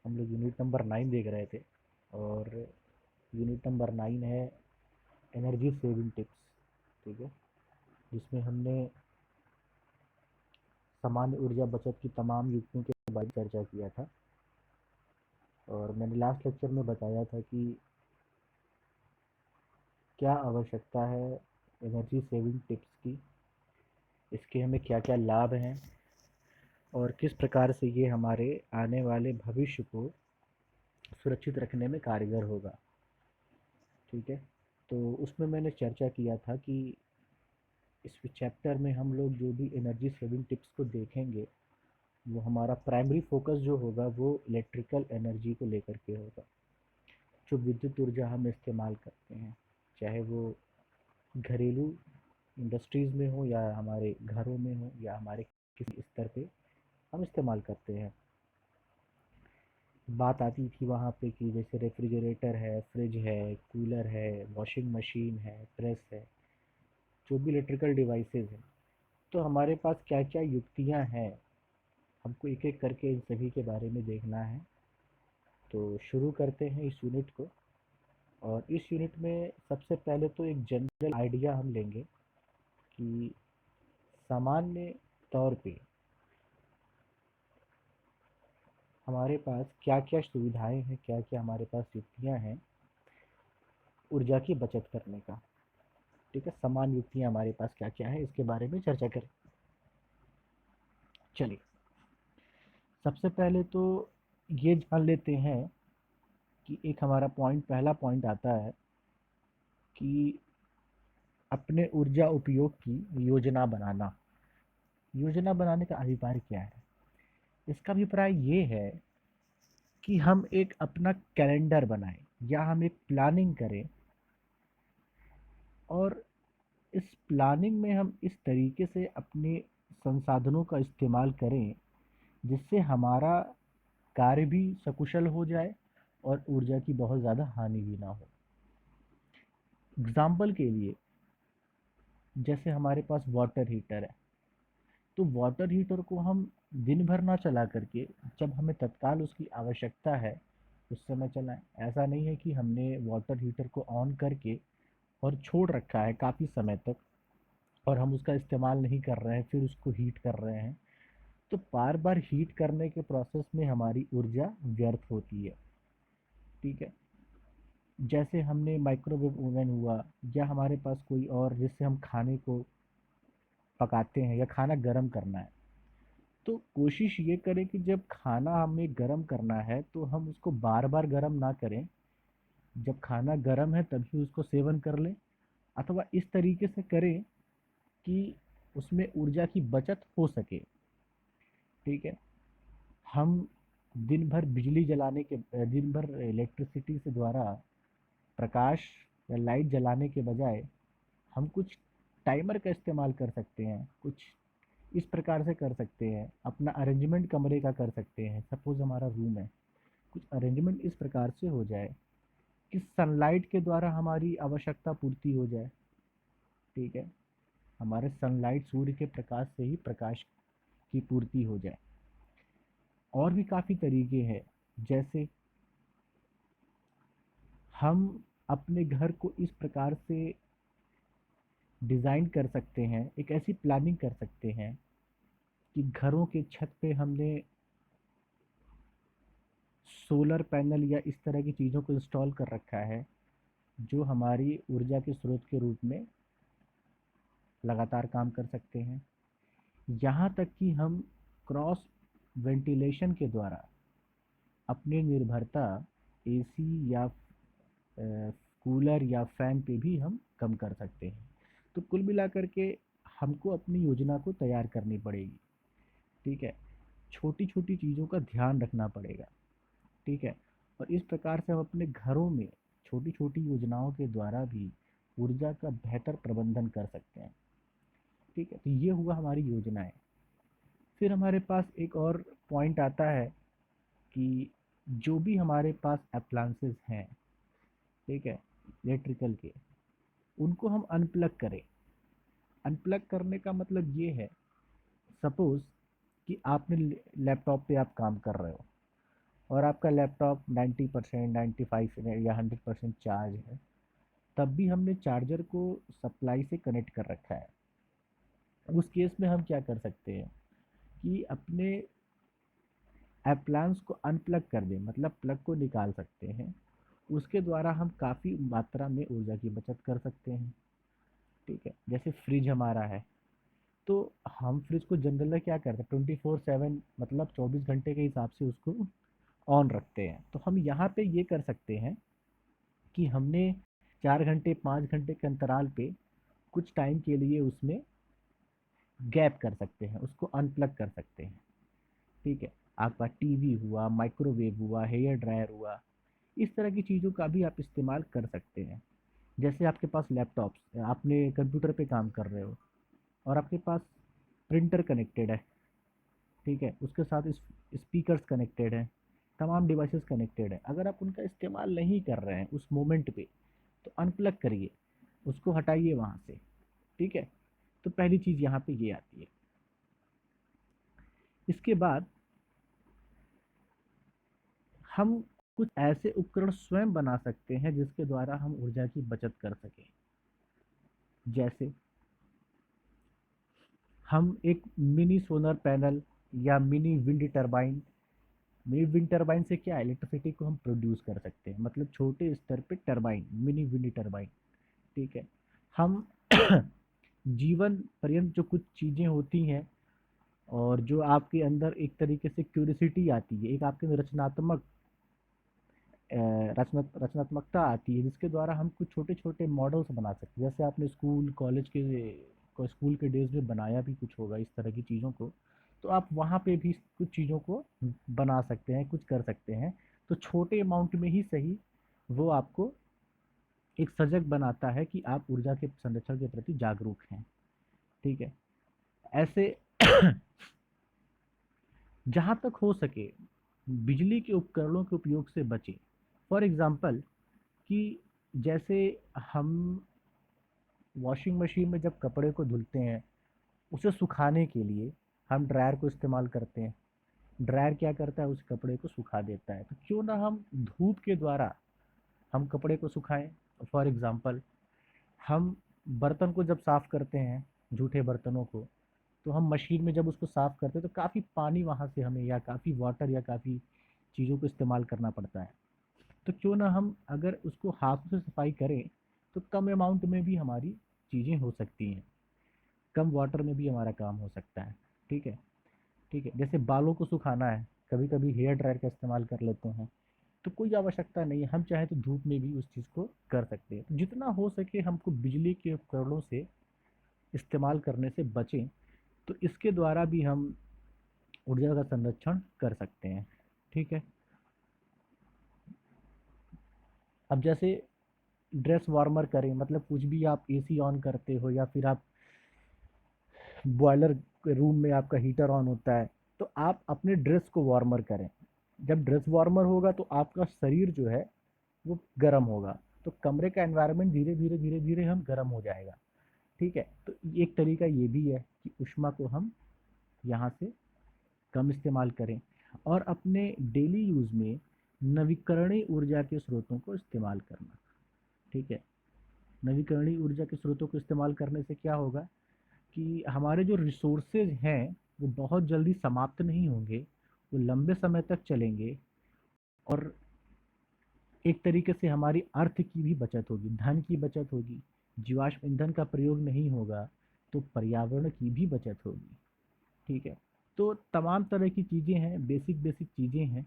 हम लोग unit number 9 देख रहे थे। और यूनिट नंबर 9 है एनर्जी सेविंग टिप्स। ठीक है, जिसमें हमने सामान्य ऊर्जा बचत की तमाम युक्तियों के बारे में चर्चा किया था। और मैंने लास्ट लेक्चर में बताया था कि क्या आवश्यकता है एनर्जी सेविंग टिप्स की, इसके हमें क्या क्या लाभ हैं और किस प्रकार से ये हमारे आने वाले भविष्य को सुरक्षित रखने में कारगर होगा। ठीक है, तो उसमें मैंने चर्चा किया था कि इस चैप्टर में हम लोग जो भी एनर्जी सेविंग टिप्स को देखेंगे, वो हमारा प्राइमरी फोकस जो होगा वो इलेक्ट्रिकल एनर्जी को लेकर के होगा। जो विद्युत ऊर्जा हम इस्तेमाल करते हैं, चाहे वो घरेलू इंडस्ट्रीज़ में हो या हमारे घरों में हो या हमारे किसी स्तर पे हम इस्तेमाल करते हैं। बात आती थी वहाँ पे कि जैसे रेफ्रिजरेटर है, फ्रिज है, कूलर है, वॉशिंग मशीन है, प्रेस है, जो भी इलेक्ट्रिकल डिवाइसेस हैं, तो हमारे पास क्या क्या युक्तियाँ हैं, हमको एक एक करके इन सभी के बारे में देखना है। तो शुरू करते हैं इस यूनिट को। और इस यूनिट में सबसे पहले तो एक जनरल आइडिया हम लेंगे कि सामान्य तौर पे हमारे पास क्या क्या सुविधाएं हैं, क्या क्या हमारे पास युक्तियां हैं ऊर्जा की बचत करने का। ठीक है, समान युक्तियां हमारे पास क्या क्या है इसके बारे में चर्चा करें। चलिए, सबसे पहले तो ये जान लेते हैं कि एक हमारा पहला पॉइंट आता है कि अपने ऊर्जा उपयोग की योजना बनाना। योजना बनाने का अभिप्राय क्या है? इसका अभिप्राय ये है कि हम एक अपना कैलेंडर बनाएं या हम एक प्लानिंग करें, और इस प्लानिंग में हम इस तरीके से अपने संसाधनों का इस्तेमाल करें जिससे हमारा कार्य भी सकुशल हो जाए और ऊर्जा की बहुत ज़्यादा हानि भी ना हो। एग्जाम्पल के लिए, जैसे हमारे पास वाटर हीटर है, तो वाटर हीटर को हम दिन भर ना चला करके जब हमें तत्काल उसकी आवश्यकता है उस समय चलाएं। ऐसा नहीं है कि हमने वाटर हीटर को ऑन करके और छोड़ रखा है काफ़ी समय तक और हम उसका इस्तेमाल नहीं कर रहे हैं, फिर उसको हीट कर रहे हैं, तो बार बार हीट करने के प्रोसेस में हमारी ऊर्जा व्यर्थ होती है। ठीक है, जैसे हमने माइक्रोवेव ओवन हुआ या हमारे पास कोई और जिससे हम खाने को पकाते हैं या खाना गर्म करना है, तो कोशिश ये करें कि जब खाना हमें गर्म करना है तो हम उसको बार बार गर्म ना करें। जब खाना गर्म है तभी उसको सेवन कर लें, अथवा इस तरीके से करें कि उसमें ऊर्जा की बचत हो सके। ठीक है, हम दिन भर बिजली जलाने के दिन भर इलेक्ट्रिसिटी से द्वारा प्रकाश या लाइट जलाने के बजाय हम कुछ टाइमर का इस्तेमाल कर सकते हैं। कुछ इस प्रकार से कर सकते हैं, अपना अरेंजमेंट कमरे का कर सकते हैं। सपोज हमारा रूम है, कुछ अरेंजमेंट इस प्रकार से हो जाए कि सनलाइट के द्वारा हमारी आवश्यकता पूर्ति हो जाए। ठीक है, हमारे सनलाइट सूर्य के प्रकाश से ही प्रकाश की पूर्ति हो जाए। और भी काफ़ी तरीके हैं, जैसे हम अपने घर को इस प्रकार से डिज़ाइन कर सकते हैं, एक ऐसी प्लानिंग कर सकते हैं कि घरों के छत पे हमने सोलर पैनल या इस तरह की चीज़ों को इंस्टॉल कर रखा है जो हमारी ऊर्जा के स्रोत के रूप में लगातार काम कर सकते हैं। यहाँ तक कि हम क्रॉस वेंटिलेशन के द्वारा अपनी निर्भरता एसी या कूलर या फैन पे भी हम कम कर सकते हैं। तो कुल मिलाकर के हमको अपनी योजना को तैयार करनी पड़ेगी। ठीक है, छोटी छोटी चीज़ों का ध्यान रखना पड़ेगा। ठीक है, और इस प्रकार से हम अपने घरों में छोटी छोटी योजनाओं के द्वारा भी ऊर्जा का बेहतर प्रबंधन कर सकते हैं। ठीक है, तो ये हुआ हमारी योजनाएं। फिर हमारे पास एक और पॉइंट आता है कि जो भी हमारे पास अप्लायंसेस हैं, ठीक है, इलेक्ट्रिकल के, उनको हम अनप्लग करें। अनप्लग करने का मतलब ये है, सपोज़ कि आपने लैपटॉप पे आप काम कर रहे हो, और आपका लैपटॉप 90%, 95 या 100% चार्ज है, तब भी हमने चार्जर को सप्लाई से कनेक्ट कर रखा है। उस केस में हम क्या कर सकते हैं कि अपने एप्लायंस को अनप्लग कर दें, मतलब प्लग को निकाल सकते हैं। उसके द्वारा हम काफ़ी मात्रा में ऊर्जा की बचत कर सकते हैं। ठीक है, जैसे फ्रिज हमारा है, तो हम फ्रिज को जनरली क्या करते हैं, 24/7 मतलब 24 घंटे के हिसाब से उसको ऑन रखते हैं। तो हम यहाँ पे ये कर सकते हैं कि हमने 4 घंटे 5 घंटे के अंतराल पे कुछ टाइम के लिए उसमें गैप कर सकते हैं, उसको अनप्लग कर सकते हैं। ठीक है, आपका टीवी हुआ, माइक्रोवेव हुआ, हेयर ड्रायर हुआ, इस तरह की चीज़ों का भी आप इस्तेमाल कर सकते हैं। जैसे आपके पास लैपटॉप्स, आपने कंप्यूटर पे काम कर रहे हो और आपके पास प्रिंटर कनेक्टेड है, ठीक है, उसके साथ स्पीकर्स कनेक्टेड हैं, तमाम डिवाइसेस कनेक्टेड हैं। अगर आप उनका इस्तेमाल नहीं कर रहे हैं उस मोमेंट पे, तो अनप्लग करिए, उसको हटाइए वहाँ से। ठीक है, तो पहली चीज़ यहाँ पे ये आती है। इसके बाद हम कुछ ऐसे उपकरण स्वयं बना सकते हैं जिसके द्वारा हम ऊर्जा की बचत कर सकें। जैसे हम एक मिनी सोलर पैनल या mini wind turbine, mini wind turbine से क्या है, इलेक्ट्रिसिटी को हम प्रोड्यूस कर सकते हैं, मतलब छोटे स्तर पे टरबाइन, मिनी विंड टरबाइन। ठीक है, हम जीवन पर्यंत जो कुछ चीज़ें होती हैं और जो आपके अंदर एक तरीके से क्यूरियोसिटी आती है, एक आपके अंदर रचनात्मकता आती है, जिसके द्वारा हम कुछ छोटे छोटे मॉडल्स बना सकते हैं। जैसे आपने स्कूल कॉलेज के स्कूल के डेज में बनाया भी कुछ होगा इस तरह की चीज़ों को, तो आप वहाँ पे भी कुछ चीज़ों को बना सकते हैं, कुछ कर सकते हैं। तो छोटे अमाउंट में ही सही, वो आपको एक सजग बनाता है कि आप ऊर्जा के संरक्षण के प्रति जागरूक हैं। ठीक है, ऐसे जहाँ तक हो सके बिजली के उपकरणों के उपयोग से बचें। फॉर एग्ज़ाम्पल कि जैसे हम वॉशिंग मशीन में जब कपड़े को धुलते हैं, उसे सुखाने के लिए हम ड्रायर को इस्तेमाल करते हैं। ड्रायर क्या करता है, उस कपड़े को सुखा देता है। तो क्यों ना हम धूप के द्वारा हम कपड़े को सुखाएं। फॉर एग्ज़ाम्पल हम बर्तन को जब साफ़ करते हैं, जूठे बर्तनों को, तो हम मशीन में जब उसको साफ़ करते हैं तो काफ़ी पानी वहाँ से हमें, या काफ़ी वाटर या काफ़ी चीज़ों को इस्तेमाल करना पड़ता है। तो क्यों ना हम अगर उसको हाथों से सफाई करें, तो कम अमाउंट में भी हमारी चीज़ें हो सकती हैं, कम वाटर में भी हमारा काम हो सकता है। ठीक है, ठीक है, जैसे बालों को सुखाना है, कभी कभी हेयर ड्रायर का इस्तेमाल कर लेते हैं, तो कोई आवश्यकता नहीं है, हम चाहे तो धूप में भी उस चीज़ को कर सकते हैं। तो जितना हो सके हमको बिजली के उपकरणों से इस्तेमाल करने से बचें, तो इसके द्वारा भी हम ऊर्जा का संरक्षण कर सकते हैं। ठीक है, अब जैसे ड्रेस वार्मर करें, मतलब कुछ भी आप एसी ऑन करते हो या फिर आप बॉयलर रूम में आपका हीटर ऑन होता है, तो आप अपने ड्रेस को वार्मर करें। जब ड्रेस वार्मर होगा तो आपका शरीर जो है वो गर्म होगा, तो कमरे का एनवायरनमेंट धीरे धीरे धीरे धीरे हम गर्म हो जाएगा। ठीक है, तो एक तरीका ये भी है कि ऊष्मा को हम यहाँ से कम इस्तेमाल करें और अपने डेली यूज़ में नवीकरणीय ऊर्जा के स्रोतों को इस्तेमाल करना। ठीक है, नवीकरणीय ऊर्जा के स्रोतों को इस्तेमाल करने से क्या होगा कि हमारे जो रिसोर्सेज हैं वो बहुत जल्दी समाप्त नहीं होंगे, वो लंबे समय तक चलेंगे और एक तरीके से हमारी अर्थ की भी बचत होगी, धन की बचत होगी, जीवाश्म ईंधन का प्रयोग नहीं होगा, तो पर्यावरण की भी बचत होगी। ठीक है, तो तमाम तरह की चीज़ें हैं, बेसिक बेसिक चीज़ें हैं।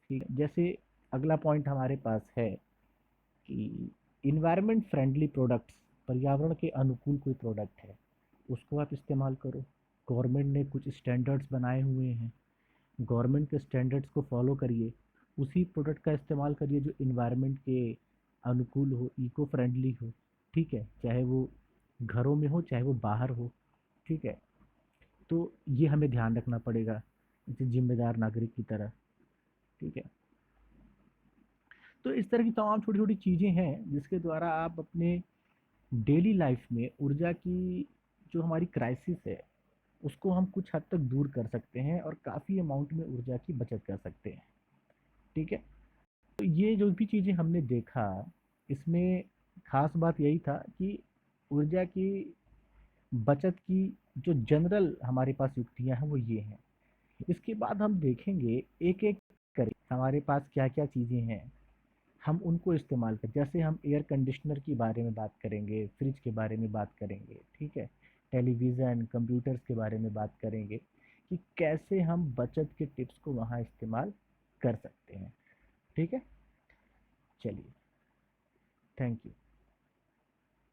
ठीक है, जैसे अगला पॉइंट हमारे पास है कि इन्वायरमेंट फ्रेंडली प्रोडक्ट्स, पर्यावरण के अनुकूल कोई प्रोडक्ट है उसको आप इस्तेमाल करो। गवर्नमेंट ने कुछ स्टैंडर्ड्स बनाए हुए हैं, गवर्नमेंट के स्टैंडर्ड्स को फॉलो करिए, उसी प्रोडक्ट का इस्तेमाल करिए जो इन्वायरमेंट के अनुकूल हो, इको फ्रेंडली हो। ठीक है, चाहे वो घरों में हो चाहे वो बाहर हो। ठीक है, तो ये हमें ध्यान रखना पड़ेगा जैसे जिम्मेदार नागरिक की तरह। ठीक है, तो इस तरह की तमाम छोटी छोटी चीज़ें हैं जिसके द्वारा आप अपने डेली लाइफ में ऊर्जा की जो हमारी क्राइसिस है उसको हम कुछ हद तक दूर कर सकते हैं और काफ़ी अमाउंट में ऊर्जा की बचत कर सकते हैं। ठीक है। तो ये जो भी चीज़ें हमने देखा, इसमें खास बात यही था कि ऊर्जा की बचत की जो जनरल हमारे पास युक्तियां हैं वो ये हैं। इसके बाद हम देखेंगे एक एक करके हमारे पास क्या क्या चीज़ें हैं, हम उनको इस्तेमाल करें। जैसे हम एयर कंडीशनर के बारे में बात करेंगे, फ्रिज के बारे में बात करेंगे, ठीक है, टेलीविज़न कंप्यूटर्स के बारे में बात करेंगे कि कैसे हम बचत के टिप्स को वहाँ इस्तेमाल कर सकते हैं। ठीक है, चलिए, थैंक यू।